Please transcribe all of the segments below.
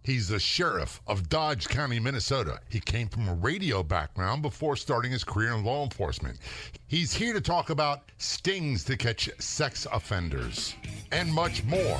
He's the sheriff of Dodge County, Minnesota. He came from a radio background before starting his career in law enforcement. He's here to talk about stings to catch sex offenders and much more.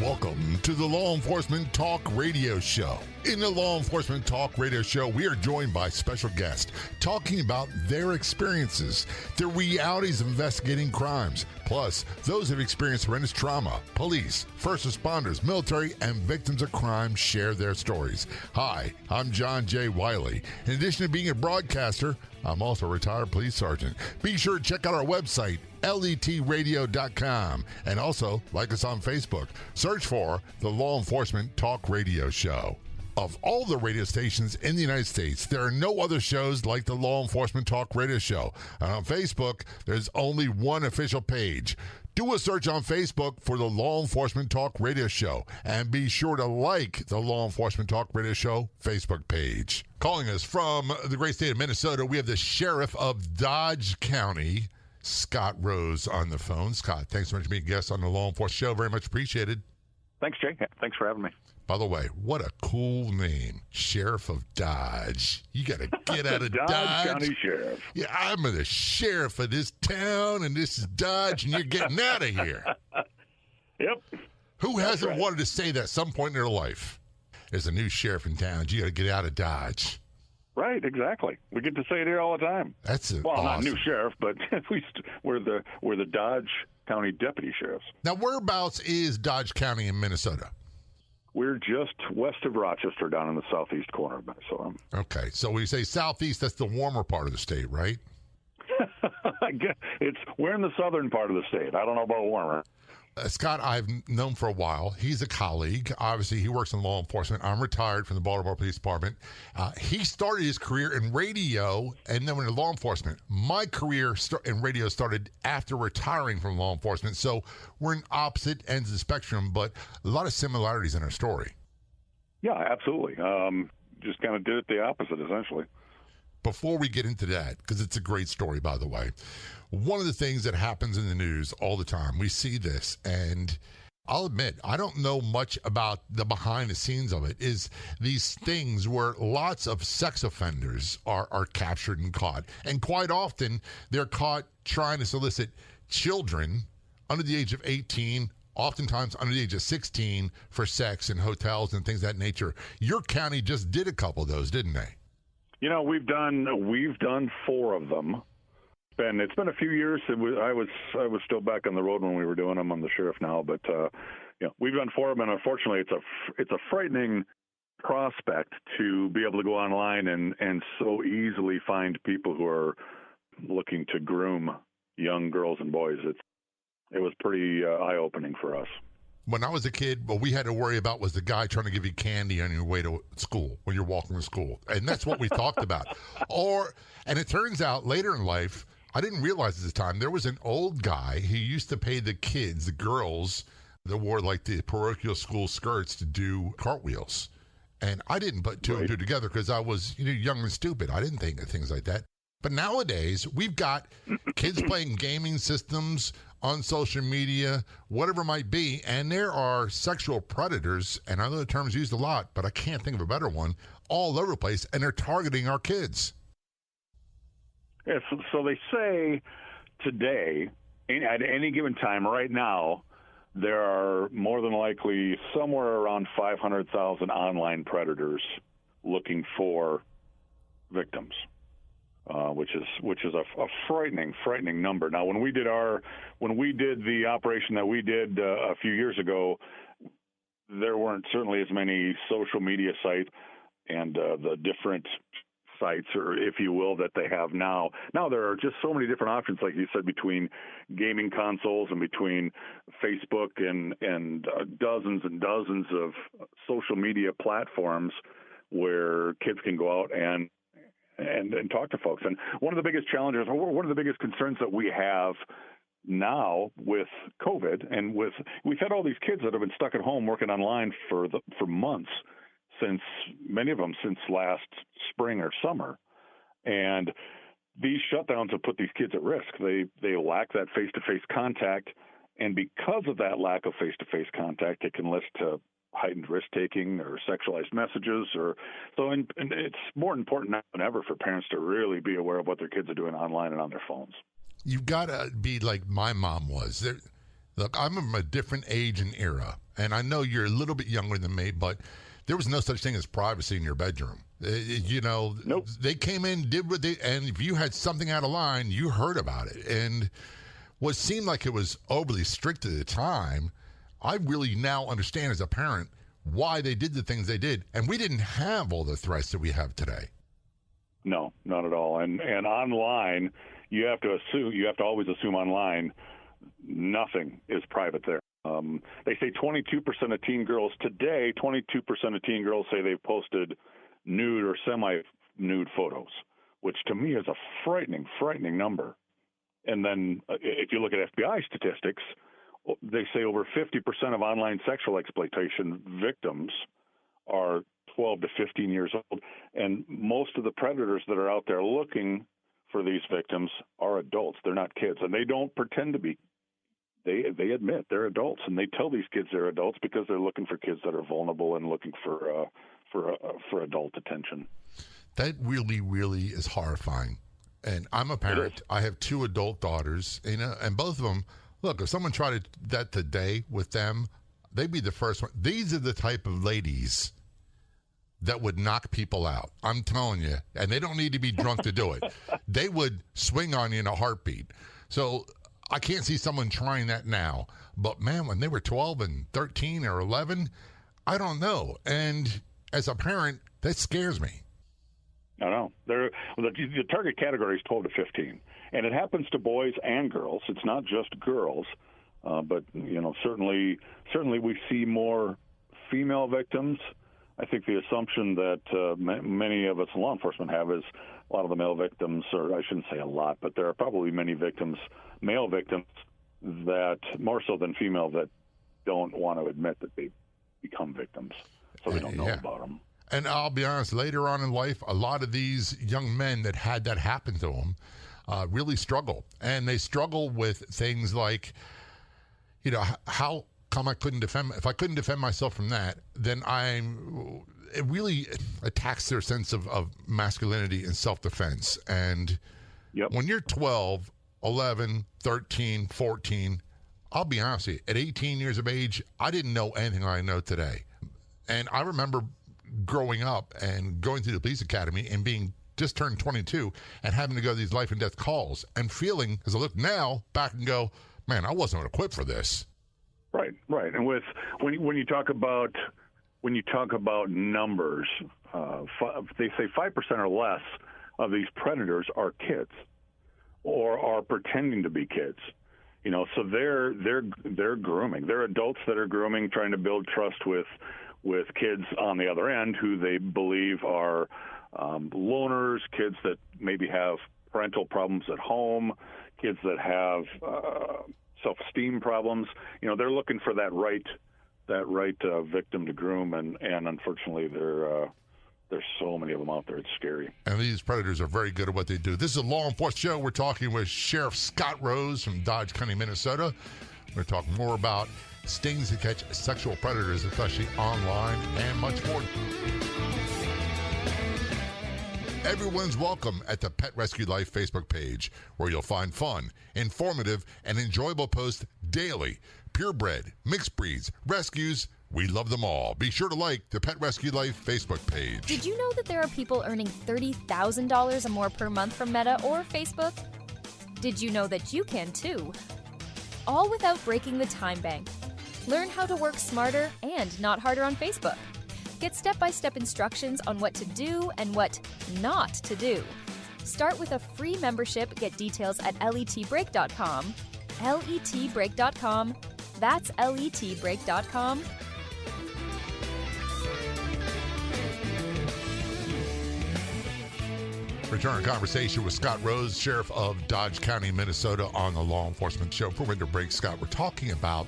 Welcome to the Law Enforcement Talk Radio Show. In the Law Enforcement Talk Radio Show, we are joined by special guests talking about their experiences, the realities of investigating crimes, plus those who have experienced horrendous trauma. Police, first responders, military, and victims of crime share their stories. Hi, I'm John J. Wiley. In addition to being a broadcaster, I'm also a retired police sergeant. Be sure to check out our website, letradio.com, and also like us on Facebook. Search for the Law Enforcement Talk Radio Show. Of all the radio stations in the United States, there are no other shows like the Law Enforcement Talk Radio Show. And on Facebook, there's only one official page. Do a search on Facebook for the Law Enforcement Talk Radio Show, and be sure to like the Law Enforcement Talk Radio Show Facebook page. Calling us from the great state of Minnesota, we have the Sheriff of Dodge County, Scott Rose, on the phone. Scott, thanks so much for being a guest on the Law Enforcement Show. Very much appreciated. Thanks, Jay. Thanks for having me. By the way, what a cool name, Sheriff of Dodge. You got to get out of Dodge. County Sheriff. Yeah, I'm the sheriff of this town, and this is Dodge, and you're getting out of here. Yep. Who hasn't wanted to say that at some point in their life? There's a new sheriff in town. You got to get out of Dodge. Right, exactly. We get to say it here all the time. That's awesome. Not new awesome. sheriff, but at least we're the Dodge County deputy sheriffs. Now, whereabouts is Dodge County in Minnesota? We're just west of Rochester, down in the southeast corner of Minnesota. Okay, so when you say southeast, that's the warmer part of the state, right? I guess we're in the southern part of the state. I don't know about warmer. Scott, I've known for a while. He's a colleague. Obviously, he works in law enforcement. I'm retired from the Baltimore Police Department. He started his career in radio and then went into law enforcement. My career in radio started after retiring from law enforcement. So we're in opposite ends of the spectrum, but a lot of similarities in our story. Yeah, absolutely. Just kind of did it the opposite, essentially. Before we get into that, because it's a great story, by the way, one of the things that happens in the news all the time, we see this, and I'll admit, I don't know much about the behind the scenes of it, is these things where lots of sex offenders are captured and caught. And quite often, they're caught trying to solicit children under the age of 18, oftentimes under the age of 16, for sex in hotels and things of that nature. Your county just did a couple of those, didn't they? You know, we've done 4 of them. It's been a few years. I was still back on the road when we were doing them. I'm the sheriff now, but we've done 4 of them. And unfortunately, it's a frightening prospect to be able to go online and so easily find people who are looking to groom young girls and boys. It was pretty eye-opening for us. When I was a kid, what we had to worry about was the guy trying to give you candy on your way to school when you're walking to school. And that's what we talked about. And it turns out later in life, I didn't realize at the time, there was an old guy who used to pay the kids, the girls that wore like the parochial school skirts, to do cartwheels. And I didn't put two and two together because I was young and stupid. I didn't think of things like that. But nowadays, we've got kids playing gaming systems on social media, whatever it might be, and there are sexual predators, and I know the term's used a lot, but I can't think of a better one, all over the place, and they're targeting our kids. Yeah, so they say today, at any given time, right now, there are more than likely somewhere around 500,000 online predators looking for victims. Which is a frightening number. Now, when we did the operation that we did a few years ago, there weren't certainly as many social media sites and the different sites, or if you will, that they have now. Now there are just so many different options, like you said, between gaming consoles and between Facebook and dozens and dozens of social media platforms where kids can go out and talk to folks. And one of the biggest challenges, or one of the biggest concerns that we have now with COVID, and we've had all these kids that have been stuck at home working online for months, many of them since last spring or summer. And these shutdowns have put these kids at risk. They lack that face-to-face contact. And because of that lack of face-to-face contact, it can lead to heightened risk-taking or sexualized messages. And it's more important now than ever for parents to really be aware of what their kids are doing online and on their phones. You've got to be like my mom was. Look, I'm from a different age and era, and I know you're a little bit younger than me, but there was no such thing as privacy in your bedroom. Nope. They came in, did what they, and if you had something out of line, you heard about it. And what seemed like it was overly strict at the time, I really now understand as a parent why they did the things they did. And we didn't have all the threats that we have today. No, not at all. And online, you have to always assume online nothing is private there. They say 22% of teen girls today, 22% of teen girls say they've posted nude or semi-nude photos, which to me is a frightening number. And then if you look at FBI statistics, they say over 50% of online sexual exploitation victims are 12 to 15 years old. And most of the predators that are out there looking for these victims are adults. They're not kids. And they don't pretend to be. They admit they're adults, and they tell these kids they're adults because they're looking for kids that are vulnerable and looking for adult attention. That really, really is horrifying. And I'm a parent. I have 2 adult daughters, and both of them, look, if someone tried that today with them, they'd be the first one. These are the type of ladies that would knock people out. I'm telling you. And they don't need to be drunk to do it. They would swing on you in a heartbeat. So I can't see someone trying that now. But, man, when they were 12 and 13 or 11, I don't know. And as a parent, that scares me. I know. The target category is 12 to 15, and it happens to boys and girls. It's not just girls, but certainly we see more female victims. I think the assumption that many of us in law enforcement have is a lot of the male victims, or I shouldn't say a lot, but there are probably many male victims that more so than female that don't want to admit that they become victims, so they don't know about them. And I'll be honest, later on in life, a lot of these young men that had that happen to them really struggle. And they struggle with things like, how come I couldn't defend? If I couldn't defend myself from that, then it really attacks their sense of masculinity and self-defense. And when you're 12, 11, 13, 14, I'll be honest with you, at 18 years of age, I didn't know anything I know today. And I remember growing up and going through the police academy and being just turned 22 and having to go to these life and death calls and feeling, as I look now back and go, man, I wasn't equipped for this. Right. And when you talk about numbers, they say 5% or less of these predators are kids or are pretending to be kids. So they're grooming. They're adults that are grooming, trying to build trust with kids on the other end who they believe are loners, kids that maybe have parental problems at home, kids that have self-esteem problems. They're looking for that right victim to groom, and unfortunately there's so many of them out there. It's scary. And these predators are very good at what they do. This is a Law Enforcement Show. We're talking with Sheriff Scott Rose from Dodge County, Minnesota. We're talking more about stings to catch sexual predators, especially online, and much more. Everyone's welcome at the Pet Rescue Life Facebook page, where you'll find fun, informative, and enjoyable posts daily. Purebred, mixed breeds, rescues, we love them all. Be sure to like the Pet Rescue Life Facebook page. Did you know that there are people earning $30,000 or more per month from Meta or Facebook? Did you know that you can too? All without breaking the time bank. Learn how to work smarter and not harder on Facebook. Get step-by-step instructions on what to do and what not to do. Start with a free membership. Get details at letbreak.com. letbreak.com. That's letbreak.com. Return to conversation with Scott Rose, Sheriff of Dodge County, Minnesota, on the Law Enforcement Show. Before we break, Scott, we're talking about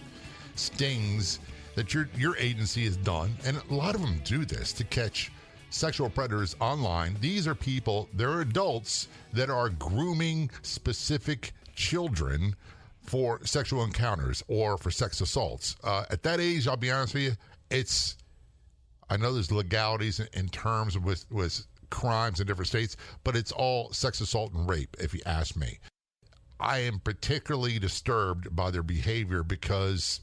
stings that your agency has done, and a lot of them do this to catch sexual predators online. These are people, they're adults that are grooming specific children for sexual encounters or for sex assaults. At that age, I'll be honest with you, I know there's legalities in terms with crimes in different states, but it's all sex assault and rape, if you ask me. I am particularly disturbed by their behavior because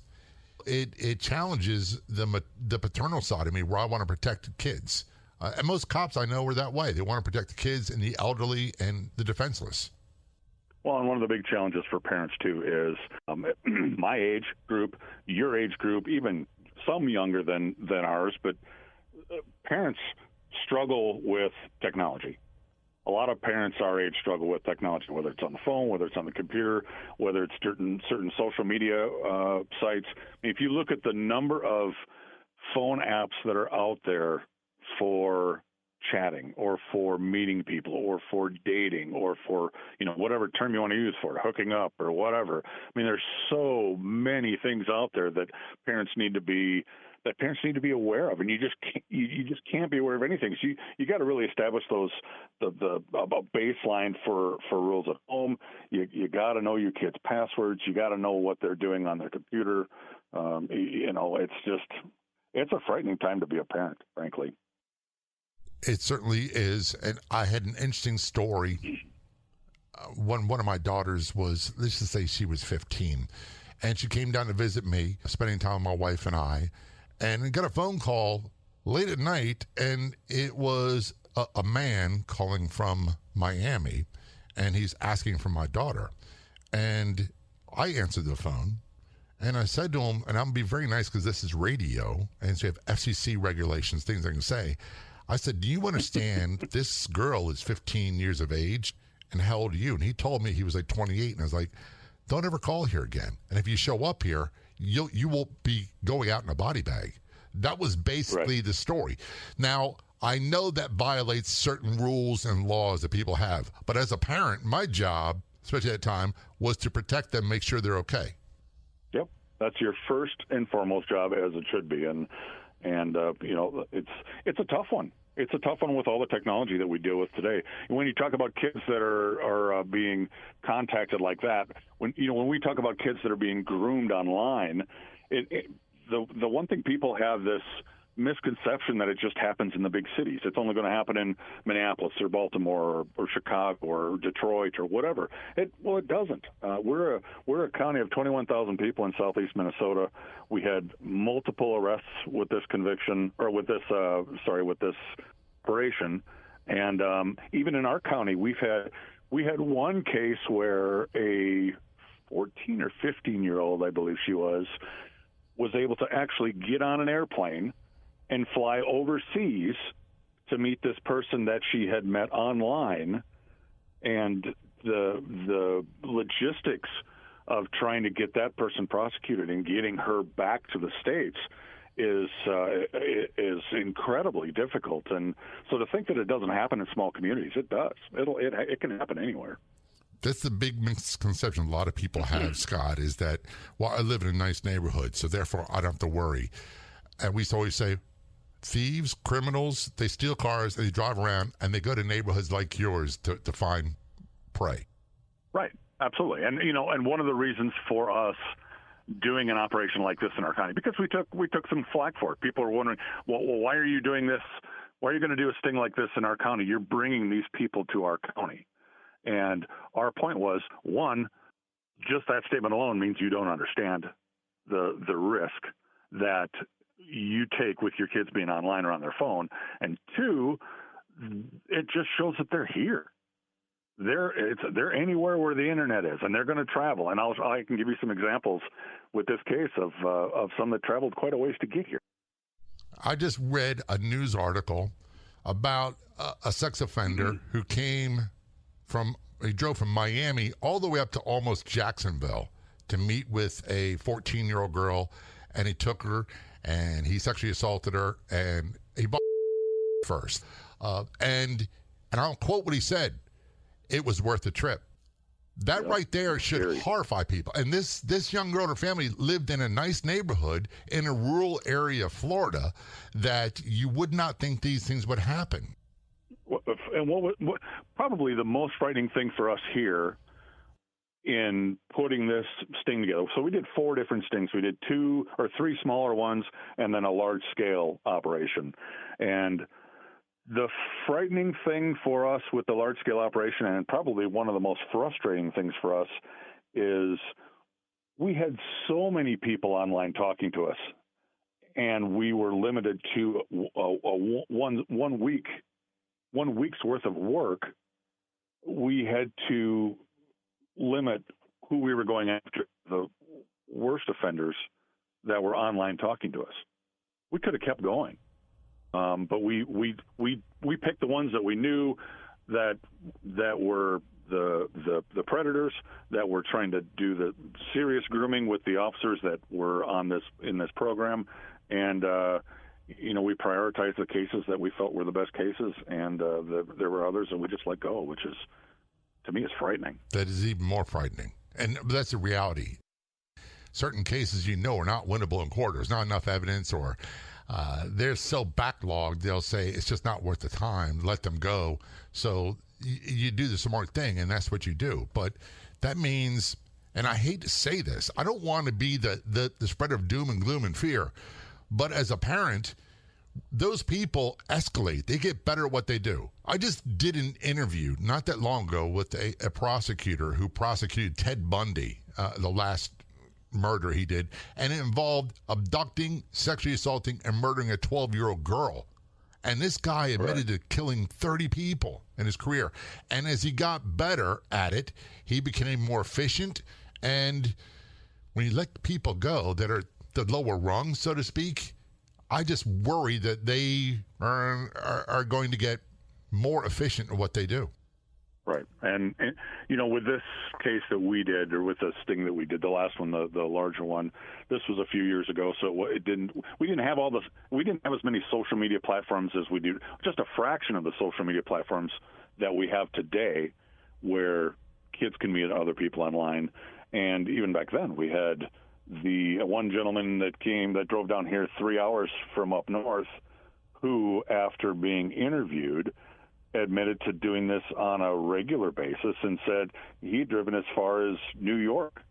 it challenges the paternal side of me, where I want to protect kids. And most cops I know are that way. They want to protect the kids and the elderly and the defenseless. Well, and one of the big challenges for parents, too, is my age group, your age group, even some younger than ours, but parents struggle with technology. A lot of parents our age struggle with technology, whether it's on the phone, whether it's on the computer, whether it's certain social media sites. If you look at the number of phone apps that are out there for chatting or for meeting people or for dating or for, whatever term you want to use for it, hooking up or whatever. I mean, there's so many things out there that parents need to be aware of, and you just can't be aware of anything. So you got to really establish the baseline for rules at home. You got to know your kids' passwords. You got to know what they're doing on their computer. It's a frightening time to be a parent, frankly. It certainly is, and I had an interesting story. One of my daughters was, let's just say she was 15, and she came down to visit me, spending time with my wife and I, and got a phone call late at night, and it was a man calling from Miami, and he's asking for my daughter. And I answered the phone, and I said to him, and I'm going to be very nice because this is radio, and so you have FCC regulations, things I can say. I said, do you understand this girl is 15 years of age, and how old are you? And he told me he was like 28, and I was like, don't ever call here again. And if you show up here, you will be going out in a body bag. That was basically the story. Now, I know that violates certain rules and laws that people have, but as a parent, my job, especially at that time, was to protect them, make sure they're okay. Yep, that's your first and foremost job, as it should be, and it's a tough one. It's a tough one with all the technology that we deal with today. And when you talk about kids that are being contacted like that, when we talk about kids that are being groomed online, the one thing people have this misconception that it just happens in the big cities. It's only going to happen in Minneapolis or Baltimore or Chicago or Detroit or whatever. It doesn't. We're a county of 21,000 people in southeast Minnesota. We had multiple arrests with this conviction, or with this operation, and even in our county, we had one case where a 14 or 15-year-old, I believe she was able to actually get on an airplane and fly overseas to meet this person that she had met online, and the logistics of trying to get that person prosecuted and getting her back to the States is incredibly difficult. And so to think that it doesn't happen in small communities, it does. It can happen anywhere. That's the big misconception a lot of people have, Scott, is that, well, I live in a nice neighborhood, so therefore I don't have to worry. And we used to always say, thieves, criminals, they steal cars and they drive around and they go to neighborhoods like yours to find prey. Right, absolutely. And and one of the reasons for us doing an operation like this in our county, because we took some flack for it. People are wondering, well, why are you doing this? Why are you going to do a sting like this in our county? You're bringing these people to our county. And our point was, one, just that statement alone means you don't understand the risk that you take with your kids being online or on their phone. And two, it just shows that they're here. They're anywhere where the internet is, and they're going to travel. And I can give you some examples with this case of some that traveled quite a ways to get here. I just read a news article about a sex offender who he drove from Miami all the way up to almost Jacksonville to meet with a 14-year-old girl, and he took her and he sexually assaulted her, and he bought first. And I'll quote what he said: "It was worth the trip." That right there should horrify people. And this young girl and her family lived in a nice neighborhood in a rural area of Florida that you would not think these things would happen. And what probably the most frightening thing for us here in putting this sting together. So we did 4 different stings. We did 2 or 3 smaller ones and then a large scale operation. And the frightening thing for us with the large scale operation, and probably one of the most frustrating things for us, is we had so many people online talking to us, and we were limited to one week's worth of work. We had to limit who we were going after, the worst offenders that were online talking to us. We could have kept going, but we picked the ones that we knew that were the predators, that were trying to do the serious grooming with the officers that were in this program, and we prioritized the cases that we felt were the best cases, and there were others that we just let go, which is, to me, is frightening. That is even more frightening. And that's the reality. Certain cases are not winnable in court. There's not enough evidence, or they're so backlogged, they'll say it's just not worth the time, let them go. So you do the smart thing, and that's what you do. But that means, and I hate to say this, I don't want to be the spreader of doom and gloom and fear, but as a parent, those people escalate. They get better at what they do. I just did an interview not that long ago with a prosecutor who prosecuted Ted Bundy, the last murder he did, and it involved abducting, sexually assaulting, and murdering a 12-year-old girl. And this guy admitted to killing 30 people in his career. And as he got better at it, he became more efficient. And when you let people go that are the lower rung, so to speak, I just worry that they are going to get more efficient in what they do. Right. And with this case that we did, or with the sting that we did, the last one, the larger one, this was a few years ago, so we didn't have as many social media platforms as we do, just a fraction of the social media platforms that we have today, where kids can meet other people online. And even back then, we had the one gentleman that drove down here 3 hours from up north, who, after being interviewed, admitted to doing this on a regular basis and said he'd driven as far as New York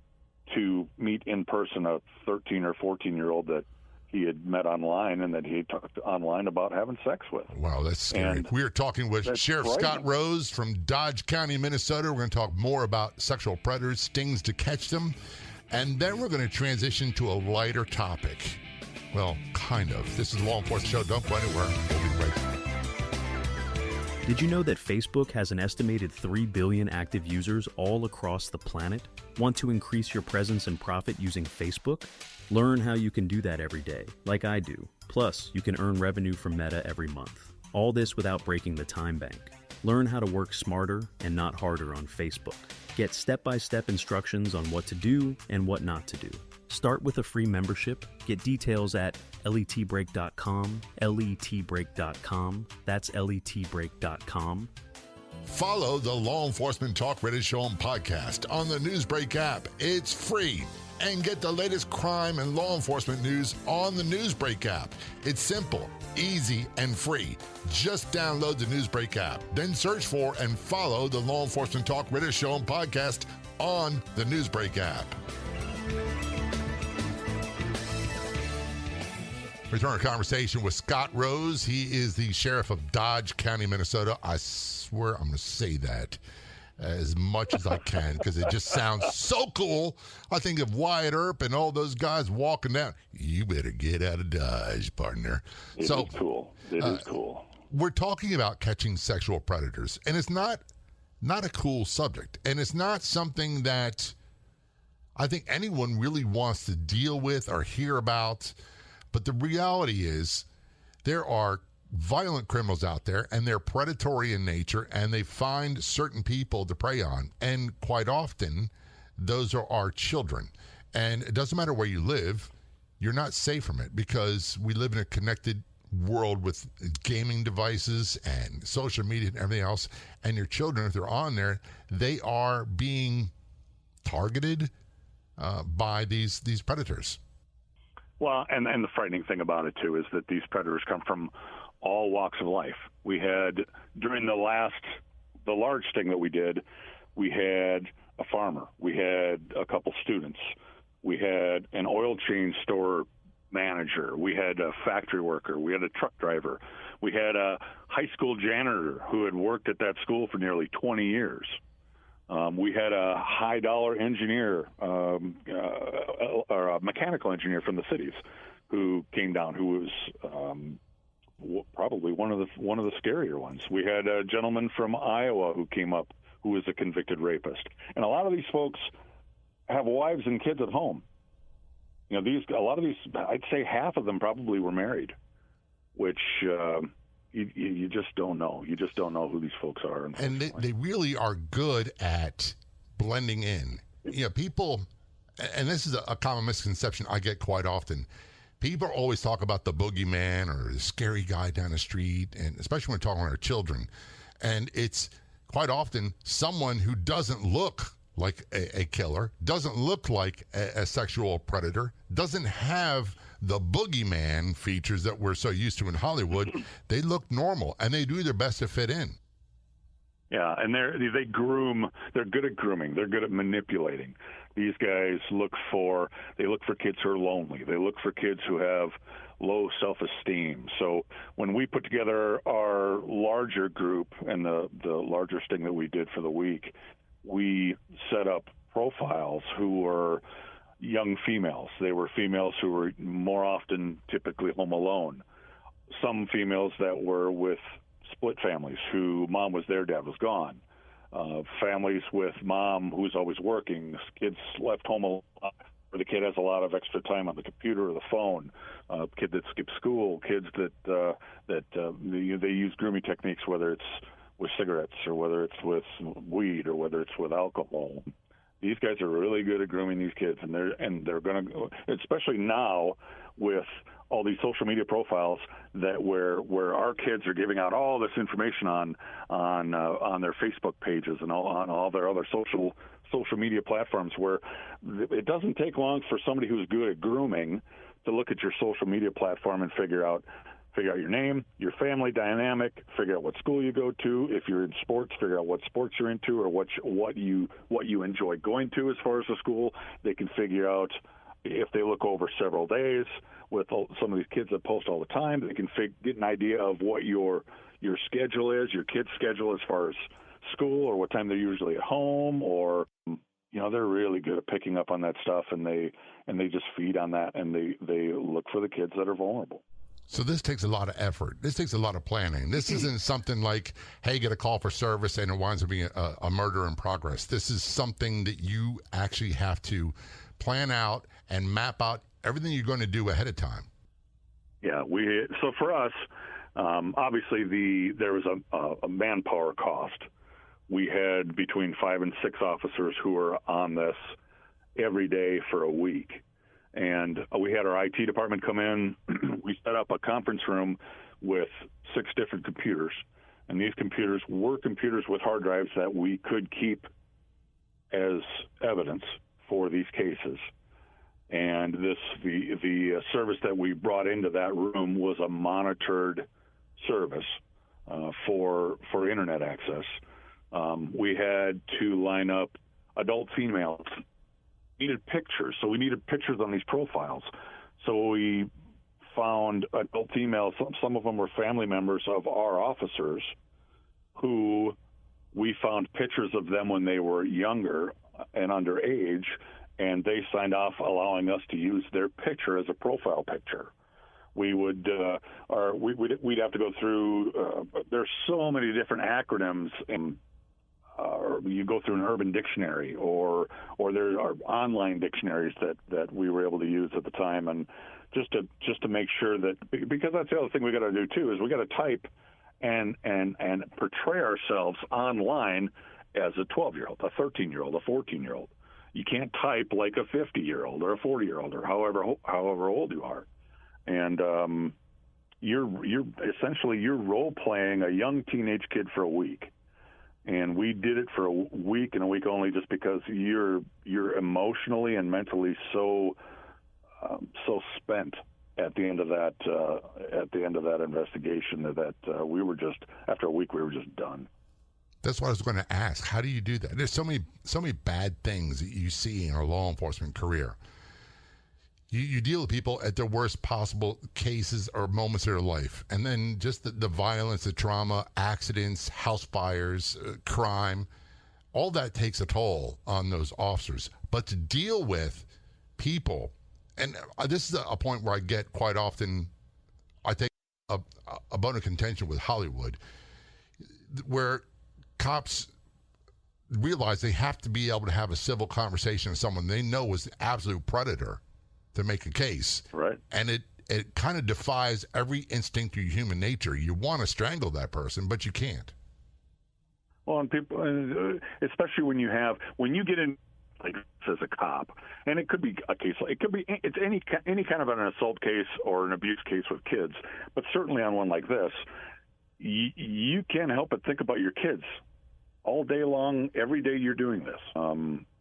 to meet in person a 13 or 14-year-old that he had met online and that he had talked online about having sex with. Wow, that's scary. And we are talking with Sheriff Scott Rose from Dodge County, Minnesota. We're going to talk more about sexual predators, stings to catch them, and then we're going to transition to a lighter topic. Well, kind of. This is Law Enforcement Show. Don't go anywhere. We'll be right back. Did you know that Facebook has an estimated 3 billion active users all across the planet? Want to increase your presence and profit using Facebook? Learn how you can do that every day, like I do. Plus, you can earn revenue from Meta every month. All this without breaking the time bank. Learn how to work smarter and not harder on Facebook. Get step-by-step instructions on what to do and what not to do. Start with a free membership. Get details at letbreak.com, letbreak.com. That's letbreak.com. Follow the Law Enforcement Talk Radio Show and podcast on the Newsbreak app. It's free. And get the latest crime and law enforcement news on the Newsbreak app. It's simple, easy, and free. Just download the Newsbreak app. Then search for and follow the Law Enforcement Talk Radio Show and podcast on the Newsbreak app. Return to conversation with Scott Rose. He is the sheriff of Dodge County, Minnesota. I swear I'm going to say that as much as I can because it just sounds so cool. I think of Wyatt Earp and all those guys walking down. You better get out of Dodge, partner. It is cool. It is cool. We're talking about catching sexual predators, and it's not a cool subject, and it's not something that I think anyone really wants to deal with or hear about. But the reality is there are violent criminals out there, and they're predatory in nature, and they find certain people to prey on. And quite often, those are our children. And it doesn't matter where you live, you're not safe from it because we live in a connected world with gaming devices and social media and everything else. And your children, if they're on there, they are being targeted by these predators. Well, and the frightening thing about it, too, is that these predators come from all walks of life. We had, during the large sting that we did, we had a farmer. We had a couple students. We had an oil change store manager. We had a factory worker. We had a truck driver. We had a high school janitor who had worked at that school for nearly 20 years. We had a high-dollar engineer, or a mechanical engineer from the cities, who came down, who was probably one of the scarier ones. We had a gentleman from Iowa who came up, who was a convicted rapist, and a lot of these folks have wives and kids at home. You know, a lot of these, I'd say half of them probably were married, which you just don't know. You just don't know who these folks are. And they really are good at blending in. You know, people, and this is a common misconception I get quite often. People always talk about the boogeyman or the scary guy down the street, and especially when we're talking about our children. And it's quite often someone who doesn't look like a killer, doesn't look like a sexual predator, doesn't have the boogeyman features that we're so used to in Hollywood. They look normal, and they do their best to fit in. Yeah, and they groom. They're good at grooming. They're good at manipulating. These guys look for kids who are lonely. They look for kids who have low self-esteem. So when we put together our larger group and the larger sting that we did for the week, we set up profiles who were young females. They were females who were more often typically home alone. Some females that were with split families, who mom was there, dad was gone. Families with mom who's always working, kids left home alone, where the kid has a lot of extra time on the computer or the phone. Kid that skips school, kids that they use grooming techniques, whether it's with cigarettes or whether it's with weed or whether it's with alcohol. These guys are really good at grooming these kids, and they're going to, especially now with all these social media profiles that where our kids are giving out all this information on their Facebook pages and on all their other social media platforms, where it doesn't take long for somebody who's good at grooming to look at your social media platform and figure out your name, your family dynamic, figure out what school you go to. If you're in sports, figure out what sports you're into or what you enjoy going to as far as the school. They can figure out if they look over several days with some of these kids that post all the time. They can get an idea of what your schedule is, your kid's schedule as far as school, or what time they're usually at home, or they're really good at picking up on that stuff, and they just feed on that, and they look for the kids that are vulnerable. So this takes a lot of effort. This takes a lot of planning. This isn't something like, hey, get a call for service and it winds up being a murder in progress. This is something that you actually have to plan out and map out everything you're going to do ahead of time. Yeah, so for us, obviously there was a manpower cost. We had between 5 and 6 officers who were on this every day for a week. And we had our IT department come in. We set up a conference room with 6 different computers. And these computers were computers with hard drives that we could keep as evidence for these cases. And the service that we brought into that room was a monitored service for internet access. We had to line up adult females. Needed pictures, so we needed pictures on these profiles. So we found adult females. Some of them were family members of our officers, who we found pictures of them when they were younger and underage, and they signed off allowing us to use their picture as a profile picture. We would, we'd have to go through. There's so many different acronyms and. Or you go through an urban dictionary, or there are online dictionaries that we were able to use at the time, and just to make sure that, because that's the other thing we got to do too, is we got to type and portray ourselves online as a 12-year-old, a 13-year-old, a 14-year-old. You can't type like a 50-year-old or a 40-year-old or however old you are, and you're essentially role playing a young teenage kid for a week. And we did it for a week and a week only, just because you're emotionally and mentally so spent at the end of that investigation that we were just, after a week, we were just done. That's what I was going to ask. How do you do that? There's so many bad things that you see in our law enforcement career. You deal with people at their worst possible cases or moments of their life. And then just the violence, the trauma, accidents, house fires, crime, all that takes a toll on those officers. But to deal with people, and this is a point where I get quite often, I think, a bone of contention with Hollywood, where cops realize they have to be able to have a civil conversation with someone they know is the absolute predator to make a case. Right. And it kind of defies every instinct of human nature. You want to strangle that person, but you can't. Well, and people, especially when you get in like as a cop, and it could be a case, it's any kind of an assault case or an abuse case with kids, but certainly on one like this, you can't help but think about your kids all day long, every day you're doing this.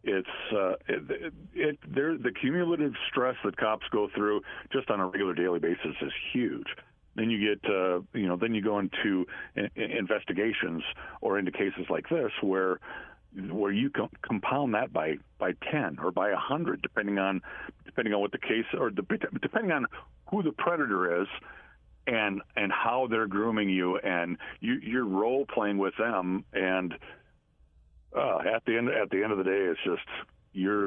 The cumulative stress that cops go through just on a regular daily basis is huge. Then you get, then you go into investigations or into cases like this where you compound that by 10 or by 100, depending on what the case or depending on who the predator is and how they're grooming you, and you're role playing with them, and at the end of the day, it's just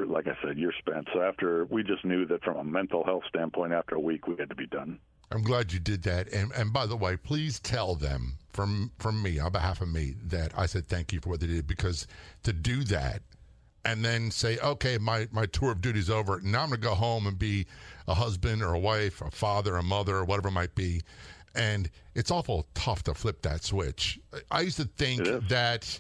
like I said, you're spent. So we just knew that from a mental health standpoint, after a week, we had to be done. I'm glad you did that. And by the way, please tell them from me, on behalf of me, that I said thank you for what they did, because to do that and then say, okay, my tour of duty is over, now I'm going to go home and be a husband or a wife, a father, a mother, or whatever it might be. And it's awful tough to flip that switch. I used to think that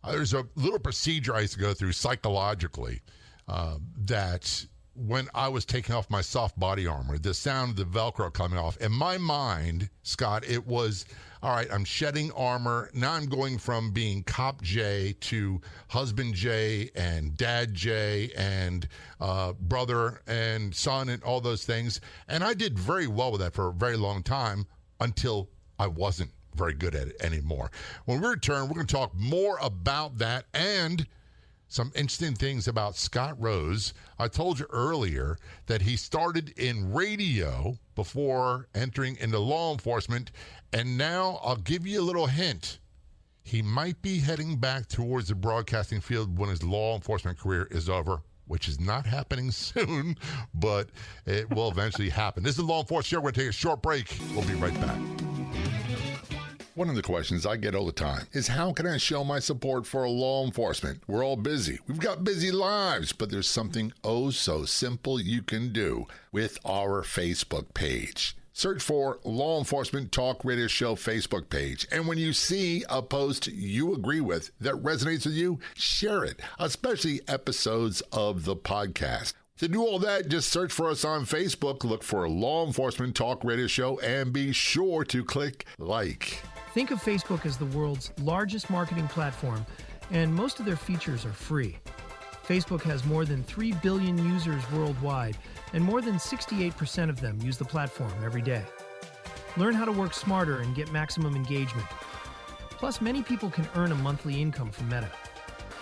there's a little procedure I used to go through psychologically that when I was taking off my soft body armor, the sound of the Velcro coming off, in my mind, Scott, it was, all right, I'm shedding armor. Now I'm going from being cop J to husband J and dad J and brother and son and all those things. And I did very well with that for a very long time until I wasn't very good at it anymore. When we return, we're going to talk more about that and some interesting things about Scott Rose. I told you earlier that he started in radio before entering into law enforcement, and now I'll give you a little hint. He might be heading back towards the broadcasting field when his law enforcement career is over, which is not happening soon, but it will eventually happen. This is Law Enforcement Show. We're going to take a short break. We'll be right back. One of the questions I get all the time is, how can I show my support for law enforcement? We're all busy. We've got busy lives, but there's something oh so simple you can do with our Facebook page. Search for Law Enforcement Talk Radio Show Facebook page. And when you see a post you agree with that resonates with you, share it, especially episodes of the podcast. To do all that, just search for us on Facebook, look for Law Enforcement Talk Radio Show, and be sure to click like. Think of Facebook as the world's largest marketing platform, and most of their features are free. Facebook has more than 3 billion users worldwide, and more than 68% of them use the platform every day. Learn how to work smarter and get maximum engagement. Plus, many people can earn a monthly income from Meta.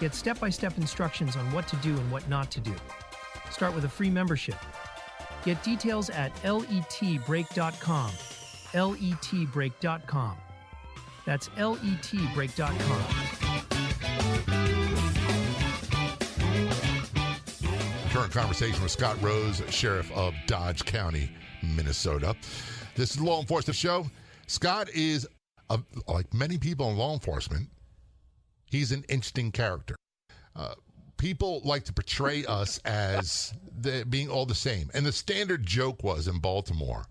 Get step-by-step instructions on what to do and what not to do. Start with a free membership. Get details at letbreak.com. letbreak.com. That's letbreak.com. Current conversation with Scott Rose, Sheriff of Dodge County, Minnesota. This is the Law Enforcement Show. Scott is, like many people in law enforcement, he's an interesting character. People like to portray us as being all the same. And the standard joke was in Baltimore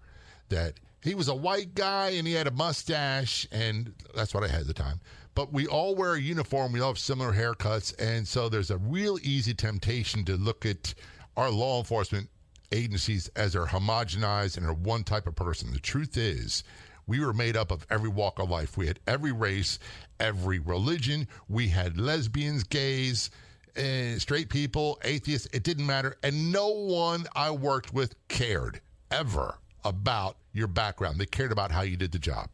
that he was a white guy and he had a mustache, and that's what I had at the time. But we all wear a uniform. We all have similar haircuts. And so there's a real easy temptation to look at our law enforcement agencies as they're homogenized and are one type of person. The truth is, we were made up of every walk of life. We had every race, every religion. We had lesbians, gays, straight people, atheists. It didn't matter. And no one I worked with cared ever about your background. They cared about how you did the job.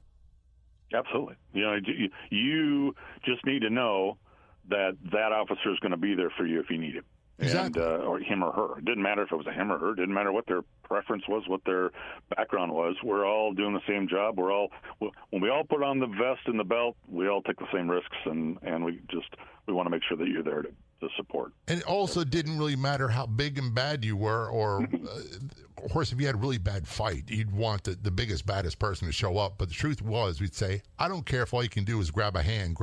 Absolutely. You just need to know that officer is going to be there for you if you need him. Exactly. And, or him or her. It didn't matter if it was a him or her. It didn't matter what their preference was, what their background was. We're all doing the same job. When we all put on the vest and the belt, we all take the same risks, and we want to make sure that you're there to support. And it also didn't really matter how big and bad you were, or of course, if you had a really bad fight, you'd want the biggest, baddest person to show up. But the truth was, we'd say, I don't care if all you can do is grab a hand.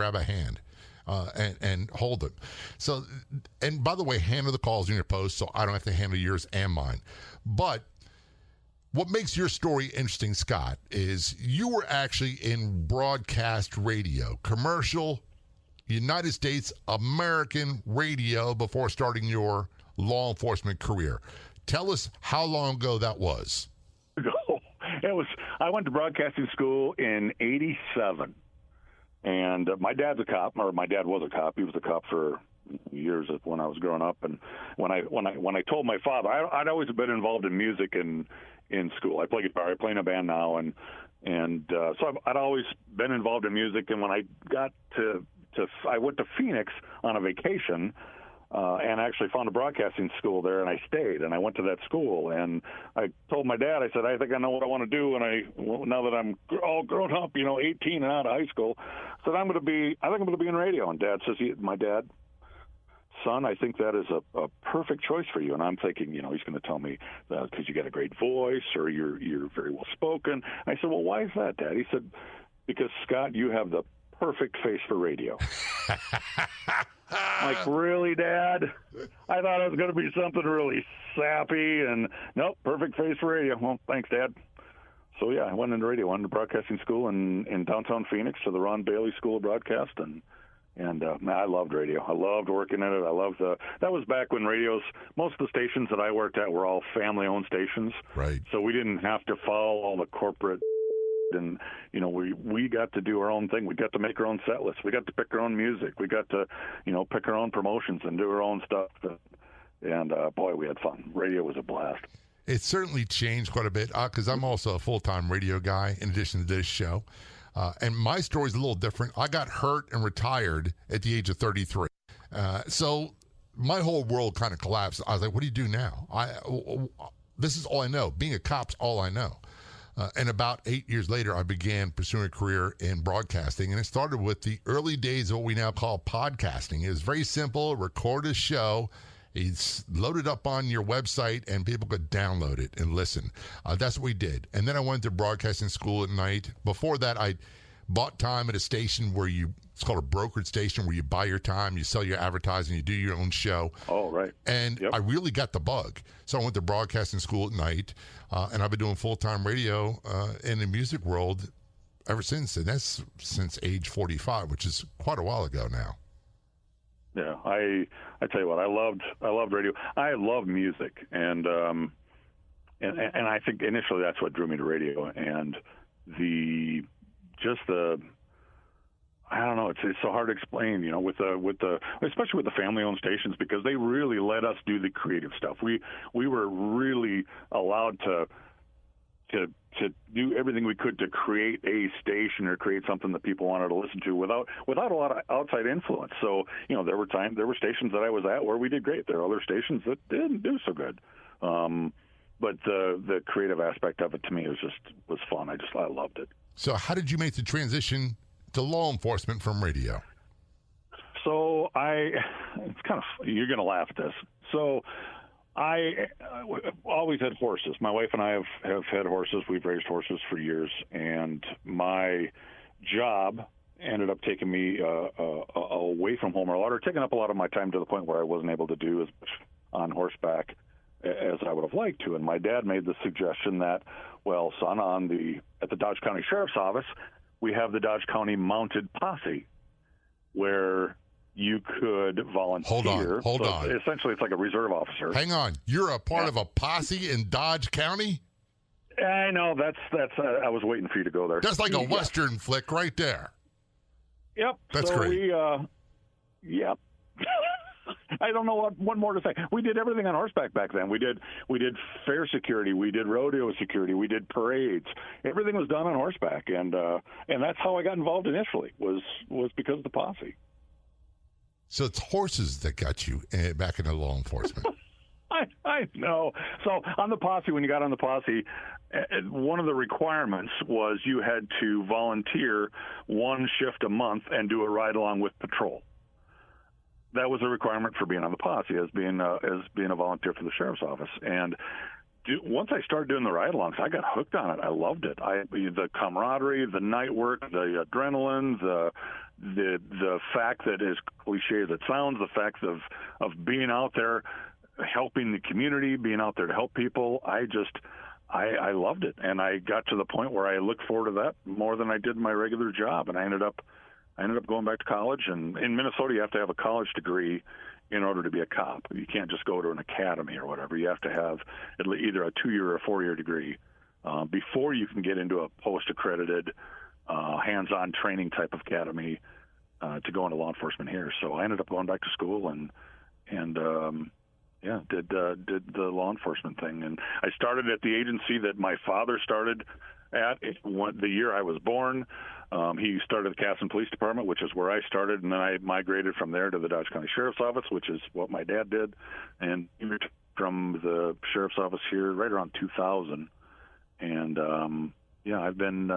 And hold them. So, and by the way, handle the calls in your post, so I don't have to handle yours and mine. But what makes your story interesting, Scott, is you were actually in broadcast radio, commercial, United States American radio before starting your law enforcement career. Tell us how long ago that was. I went to broadcasting school in '87. And my dad's a cop, or my dad was a cop. He was a cop for years when I was growing up. And when I told my father, I'd always been involved in music in school. I play guitar. I play in a band now, and so I'd always been involved in music. And when I got I went to Phoenix on a vacation. And I actually found a broadcasting school there, and I stayed, and I went to that school, and I told my dad, I said, I think I know what I want to do, and now that I'm all grown up, 18 and out of high school, I said, I think I'm going to be in radio. And Dad says, my dad, son, I think that is a perfect choice for you. And I'm thinking, he's going to tell me because you got a great voice, or you're very well spoken. I said, well, why is that, Dad? He said, because, Scott, you have the perfect face for radio. I'm like, really, Dad? I thought it was going to be something really sappy, and nope, perfect face for radio. Well, thanks, Dad. So, yeah, I went into radio, went to broadcasting school in downtown Phoenix to the Ron Bailey School of Broadcast, and man, I loved radio. I loved working in it. That was back when most of the stations that I worked at were all family-owned stations. Right. So we didn't have to follow all the corporate, and we got to do our own thing. We got to make our own set lists. We got to pick our own music. We got to pick our own promotions and do our own stuff. And boy, we had fun. Radio was a blast. It certainly changed quite a bit because I'm also a full-time radio guy in addition to this show. And my story's a little different. I got hurt and retired at the age of 33. So my whole world kind of collapsed. I was like, what do you do now? This is all I know. Being a cop's all I know. And about 8 years later, I began pursuing a career in broadcasting, and it started with the early days of what we now call podcasting. It was very simple. Record a show. It's loaded up on your website, and people could download it and listen. That's what we did. And then I went to broadcasting school at night. Before that, I bought time at a station where it's called a brokered station, where you buy your time, you sell your advertising, you do your own show. Oh, right. And yep. I really got the bug. So I went to broadcasting school at night, and I've been doing full-time radio in the music world ever since. And that's since age 45, which is quite a while ago now. Yeah, I tell you what, I loved radio. I love music, and I think initially that's what drew me to radio, and I don't know. It's so hard to explain, with the especially with the family-owned stations, because they really let us do the creative stuff. We were really allowed to do everything we could to create a station or create something that people wanted to listen to without a lot of outside influence. So there were stations that I was at where we did great. There are other stations that didn't do so good. But the creative aspect of it to me was fun. I loved it. So how did you make the transition to law enforcement from radio? So it's kind of, you're going to laugh at this. So I always had horses. My wife and I have had horses. We've raised horses for years, and my job ended up taking me away from home a lot, or taking up a lot of my time to the point where I wasn't able to do as much on horseback as I would have liked to. And my dad made the suggestion that, well, son, at the Dodge County Sheriff's Office, we have the Dodge County Mounted Posse, where you could volunteer. Hold on. Essentially, it's like a reserve officer. Hang on. You're a part of a posse in Dodge County? I know. That's. I was waiting for you to go there. That's like a Western flick right there. Yep. That's great. Yep. I don't know what more to say. We did everything on horseback back then. We did fair security, we did rodeo security, we did parades. Everything was done on horseback, and that's how I got involved initially. Was because of the posse. So it's horses that got you back into law enforcement. I know. So on the posse, when you got on the posse, one of the requirements was you had to volunteer one shift a month and do a ride along with patrol. That was a requirement for being on the posse, as being a volunteer for the sheriff's office. And once I started doing the ride-alongs, I got hooked on it. I loved it. The camaraderie, the night work, the adrenaline, the fact that, as cliche as it sounds, the fact of being out there helping the community, being out there to help people. I loved it, and I got to the point where I looked forward to that more than I did my regular job, and I ended up going back to college. And in Minnesota, you have to have a college degree in order to be a cop. You can't just go to an academy or whatever. You have to have either a 2-year or a 4-year degree before you can get into a post-accredited, hands-on training type of academy to go into law enforcement here. So I ended up going back to school and did the law enforcement thing. And I started at the agency that my father started at the year I was born. He started the Casson Police Department, which is where I started, and then I migrated from there to the Dodge County Sheriff's Office, which is what my dad did, and from the Sheriff's Office here right around 2000. And I've been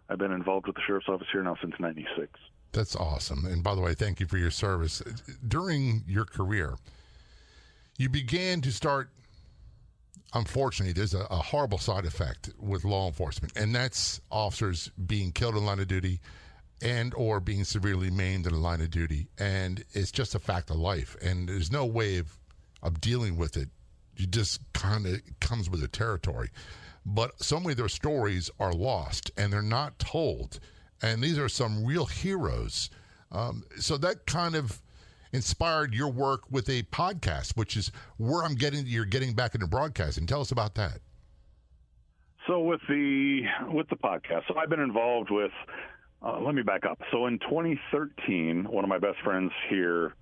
involved with the Sheriff's Office here now since '96. That's awesome. And by the way, thank you for your service. During your career, you began to start, unfortunately, there's a horrible side effect with law enforcement, and that's officers being killed in line of duty and or being severely maimed in the line of duty. And it's just a fact of life, and there's no way of dealing with it. It just kind of comes with the territory. But so many of their stories are lost, and they're not told. And these are some real heroes. So that kind of inspired your work with a podcast, which is where you're getting back into broadcasting. Tell us about that. So with the podcast, so I've been involved with, let me back up. So in 2013, one of my best friends here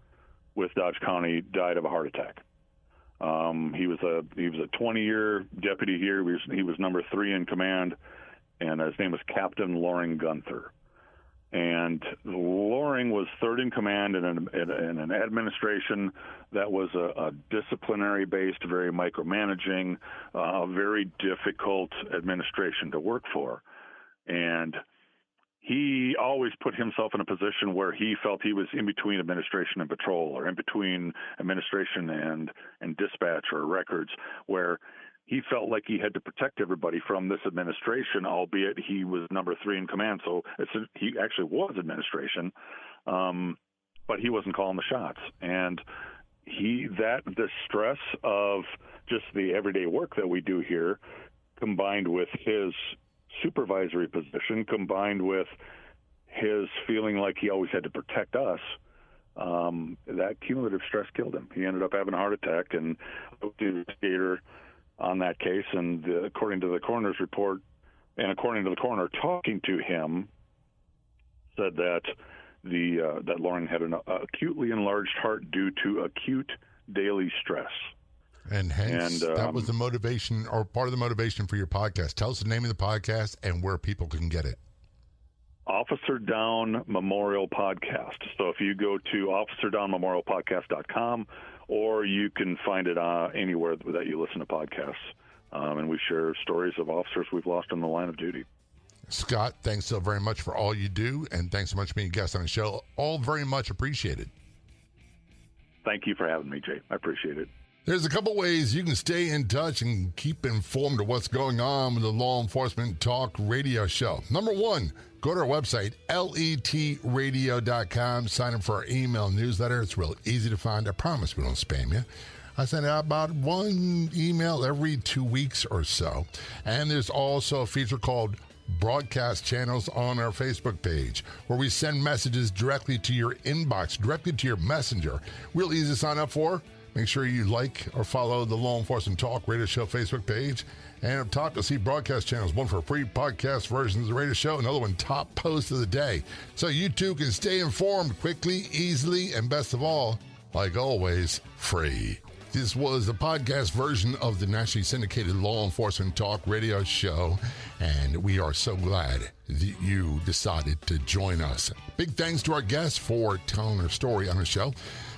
with Dodge County died of a heart attack. He was a 20-year deputy here. He was number 3 in command, and his name was Captain Loring Gunther. And Loring was 3rd in command in an administration that was a disciplinary-based, very micromanaging, very difficult administration to work for. And he always put himself in a position where he felt he was in between administration and patrol, or in between administration and dispatch or records, where he felt like he had to protect everybody from this administration, albeit he was number 3 in command. So he actually was administration, but he wasn't calling the shots. And the stress of just the everyday work that we do here, combined with his supervisory position, combined with his feeling like he always had to protect us, that cumulative stress killed him. He ended up having a heart attack, and the investigator on that case, and according to the coroner's report, and according to the coroner talking to him, said that that Loring had an acutely enlarged heart due to acute daily stress. And hence, that was the motivation, or part of the motivation for your podcast. Tell us the name of the podcast and where people can get it. Officer Down Memorial Podcast. So if you go to officerdownmemorialpodcast.com, or you can find it anywhere that you listen to podcasts. And we share stories of officers we've lost in the line of duty. Scott, thanks so very much for all you do, and thanks so much for being a guest on the show. All very much appreciated. Thank you for having me, Jay. I appreciate it. There's a couple ways you can stay in touch and keep informed of what's going on with the Law Enforcement Talk radio show. Number 1, go to our website, letradio.com. Sign up for our email newsletter. It's real easy to find. I promise we don't spam you. I send out about 1 email every 2 weeks or so. And there's also a feature called Broadcast Channels on our Facebook page, where we send messages directly to your inbox, directly to your messenger. Real easy to sign up for. Make sure you like or follow the Law Enforcement Talk Radio Show Facebook page. And up top, you'll see broadcast channels, one for free podcast versions of the radio show, another one top post of the day. So you too can stay informed quickly, easily, and best of all, like always, free. This was the podcast version of the nationally syndicated Law Enforcement Talk radio show, and we are so glad that you decided to join us. Big thanks to our guests for telling their story on the show.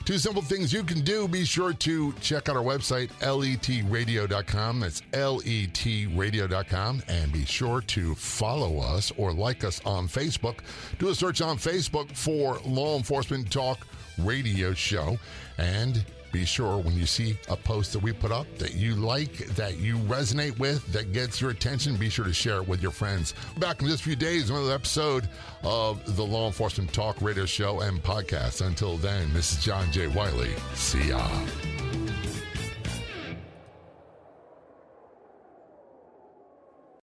2 simple things you can do. Be sure to check out our website, letradio.com. That's letradio.com. And be sure to follow us or like us on Facebook. Do a search on Facebook for Law Enforcement Talk radio show. And be sure when you see a post that we put up that you like, that you resonate with, that gets your attention, be sure to share it with your friends. Back in just a few days, another episode of the Law Enforcement Talk radio show and podcast. Until then, this is John J. Wiley. See ya.